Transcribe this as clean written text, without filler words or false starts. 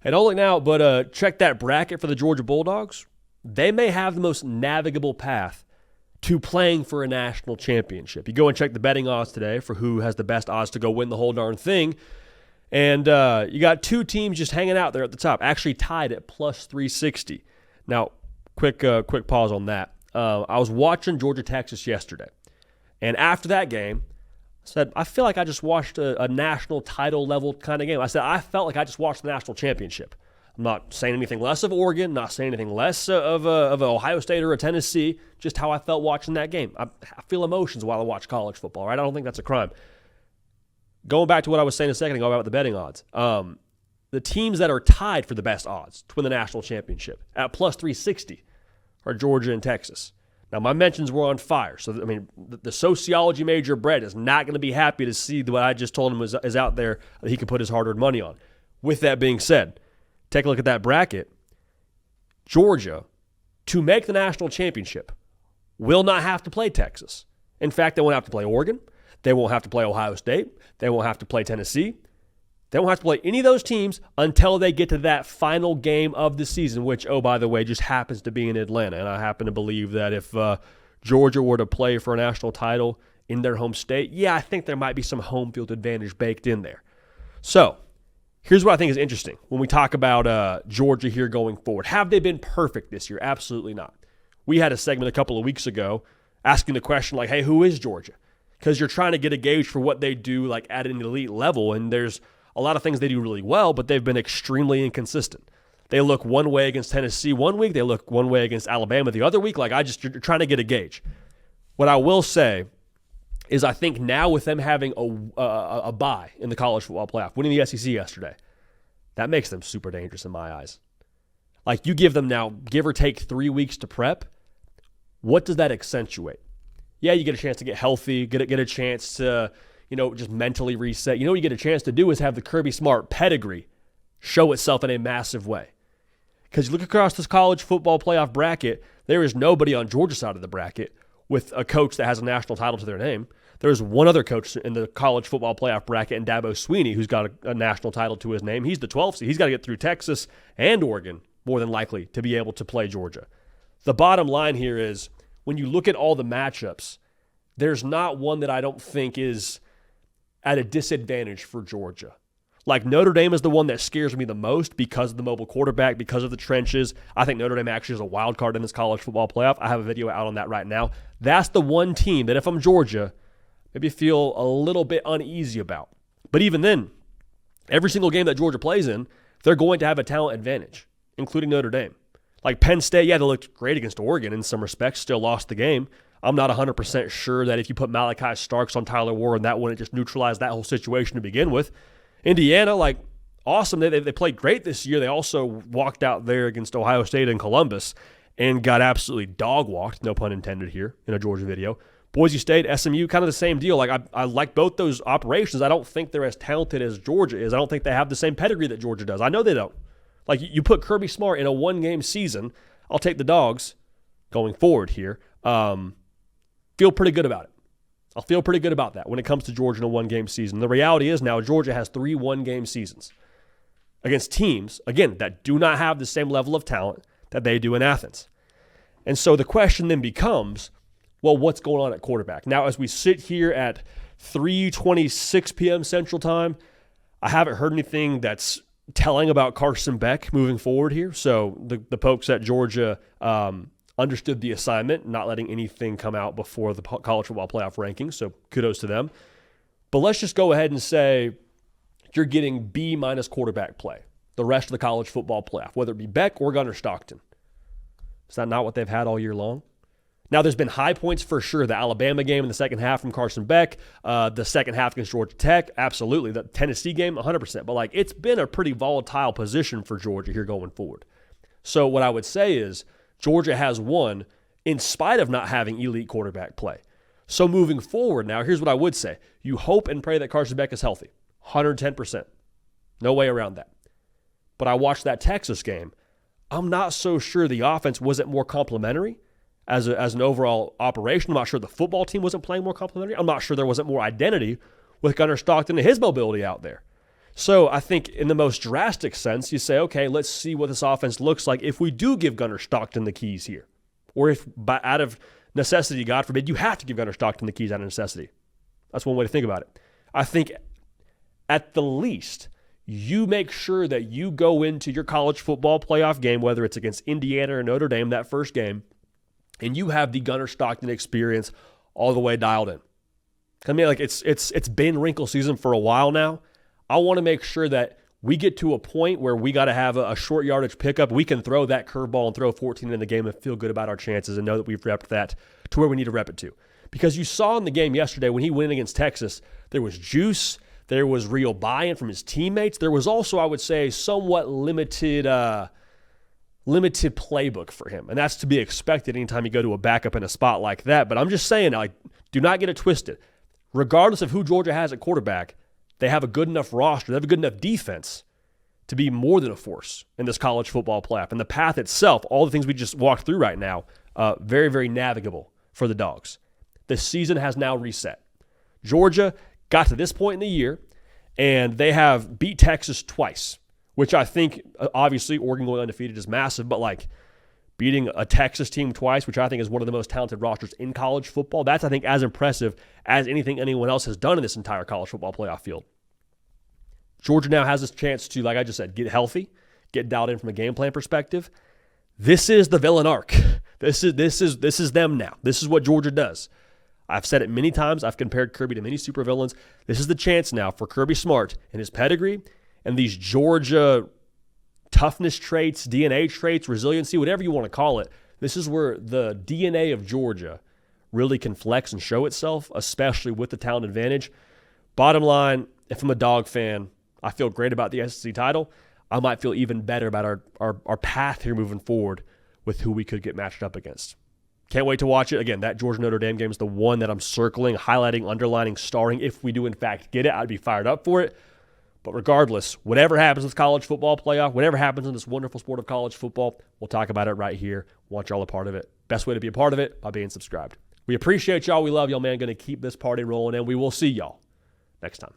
And only now, but check that bracket for the Georgia Bulldogs. They may have the most navigable path to playing for a national championship. You go and check the betting odds today for who has the best odds to go win the whole darn thing. And you got two teams just hanging out there at the top, actually tied at plus 360. Now, quick pause on that. I was watching Georgia-Texas yesterday. And after that game, I said, I feel like I just watched a national title level kind of game. I said, I felt like I just watched the national championship. I'm not saying anything less of Oregon, not saying anything less of Ohio State or a Tennessee, just how I felt watching that game. I feel emotions while I watch college football, right? I don't think that's a crime. Going back to what I was saying a second ago about the betting odds, the teams that are tied for the best odds to win the national championship at plus 360 are Georgia and Texas. Now, my mentions were on fire. So, I mean, the sociology major Brett is not going to be happy to see what I just told him is out there that he can put his hard-earned money on. With that being said, take a look at that bracket. Georgia, to make the national championship, will not have to play Texas. In fact, they won't have to play Oregon. They won't have to play Ohio State. They won't have to play Tennessee. They won't have to play any of those teams until they get to that final game of the season, which, oh, by the way, just happens to be in Atlanta. And I happen to believe that if Georgia were to play for a national title in their home state, yeah, I think there might be some home field advantage baked in there. So here's what I think is interesting when we talk about Georgia here going forward. Have they been perfect this year? Absolutely not. We had a segment a couple of weeks ago asking the question like, hey, who is Georgia? Because you're trying to get a gauge for what they do like at an elite level, and there's a lot of things they do really well, but they've been extremely inconsistent. They look one way against Tennessee one week. They look one way against Alabama the other week. You're trying to get a gauge. What I will say is I think now with them having a bye in the college football playoff, winning the SEC yesterday, that makes them super dangerous in my eyes. Like you give them now, give or take 3 weeks to prep, what does that accentuate? Yeah, you get a chance to get healthy, get a chance to just mentally reset. What you get a chance to do is have the Kirby Smart pedigree show itself in a massive way. Because you look across this college football playoff bracket, there is nobody on Georgia's side of the bracket with a coach that has a national title to their name. There's one other coach in the college football playoff bracket, in Dabo Swinney, who's got a national title to his name. He's the 12th seed. He's got to get through Texas and Oregon, more than likely, to be able to play Georgia. The bottom line here is, when you look at all the matchups, there's not one that I don't think is at a disadvantage for Georgia. Like Notre Dame is the one that scares me the most because of the mobile quarterback, because of the trenches. I think Notre Dame actually is a wild card in this college football playoff. I have a video out on that right now. That's the one team that if I'm Georgia, maybe feel a little bit uneasy about. But even then, every single game that Georgia plays in, they're going to have a talent advantage, including Notre Dame. Like Penn State, yeah, they looked great against Oregon in some respects, still lost the game. I'm not 100% sure that if you put Malachi Starks on Tyler Warren, that wouldn't just neutralize that whole situation to begin with. Indiana, awesome. They played great this year. They also walked out there against Ohio State and Columbus and got absolutely dog-walked, no pun intended here in a Georgia video. Boise State, SMU, kind of the same deal. I like both those operations. I don't think they're as talented as Georgia is. I don't think they have the same pedigree that Georgia does. I know they don't. You put Kirby Smart in a one-game season, I'll take the Dogs going forward here. Feel pretty good about it. I'll feel pretty good about that when it comes to Georgia in a one-game season. The reality is now Georgia has 3 one-game seasons against teams, again, that do not have the same level of talent that they do in Athens. And so the question then becomes, well, what's going on at quarterback? Now, as we sit here at 3:26 p.m. Central Time, I haven't heard anything that's telling about Carson Beck moving forward here. So the folks at Georgia understood the assignment, not letting anything come out before the college football playoff rankings. So kudos to them. But let's just go ahead and say you're getting B- quarterback play the rest of the college football playoff, whether it be Beck or Gunnar Stockton. Is that not what they've had all year long? Now, there's been high points for sure. The Alabama game in the second half from Carson Beck, the second half against Georgia Tech, absolutely. The Tennessee game, 100%. But it's been a pretty volatile position for Georgia here going forward. So what I would say is Georgia has won in spite of not having elite quarterback play. So moving forward now, here's what I would say. You hope and pray that Carson Beck is healthy. 110%. No way around that. But I watched that Texas game. I'm not so sure the offense wasn't more complimentary as an overall operation. I'm not sure the football team wasn't playing more complimentary. I'm not sure there wasn't more identity with Gunnar Stockton and his mobility out there. So I think in the most drastic sense, you say, okay, let's see what this offense looks like if we do give Gunnar Stockton the keys here. Or if out of necessity, God forbid, you have to give Gunnar Stockton the keys out of necessity. That's one way to think about it. I think at the least, you make sure that you go into your college football playoff game, whether it's against Indiana or Notre Dame, that first game, and you have the Gunnar Stockton experience all the way dialed in. I mean, like it's been wrinkle season for a while now. I want to make sure that we get to a point where we got to have a short yardage pickup. We can throw that curveball and throw 14 in the game and feel good about our chances and know that we've repped that to where we need to rep it to. Because you saw in the game yesterday when he went against Texas, there was juice, there was real buy-in from his teammates. There was also, I would say, somewhat limited playbook for him. And that's to be expected anytime you go to a backup in a spot like that. But I'm just saying, like, do not get it twisted. Regardless of who Georgia has at quarterback, they have a good enough roster, they have a good enough defense to be more than a force in this college football playoff. And the path itself, all the things we just walked through right now, very, very navigable for the Dogs. The season has now reset. Georgia got to this point in the year, and they have beat Texas twice, which I think, obviously, Oregon going undefeated is massive, but like beating a Texas team twice, which I think is one of the most talented rosters in college football, that's, I think, as impressive as anything anyone else has done in this entire college football playoff field. Georgia now has this chance to, like I just said, get healthy, get dialed in from a game plan perspective. This is the villain arc. This is them now. This is what Georgia does. I've said it many times. I've compared Kirby to many supervillains. This is the chance now for Kirby Smart and his pedigree and these Georgia toughness traits, DNA traits, resiliency, whatever you want to call it. This is where the DNA of Georgia really can flex and show itself, especially with the talent advantage. Bottom line, if I'm a Dog fan, I feel great about the SEC title. I might feel even better about our path here moving forward with who we could get matched up against. Can't wait to watch it. Again, that Georgia-Notre Dame game is the one that I'm circling, highlighting, underlining, starring. If we do, in fact, get it, I'd be fired up for it. But regardless, whatever happens with college football playoff, whatever happens in this wonderful sport of college football, we'll talk about it right here. Want y'all a part of it. Best way to be a part of it, by being subscribed. We appreciate y'all. We love y'all, man. Going to keep this party rolling, and we will see y'all next time.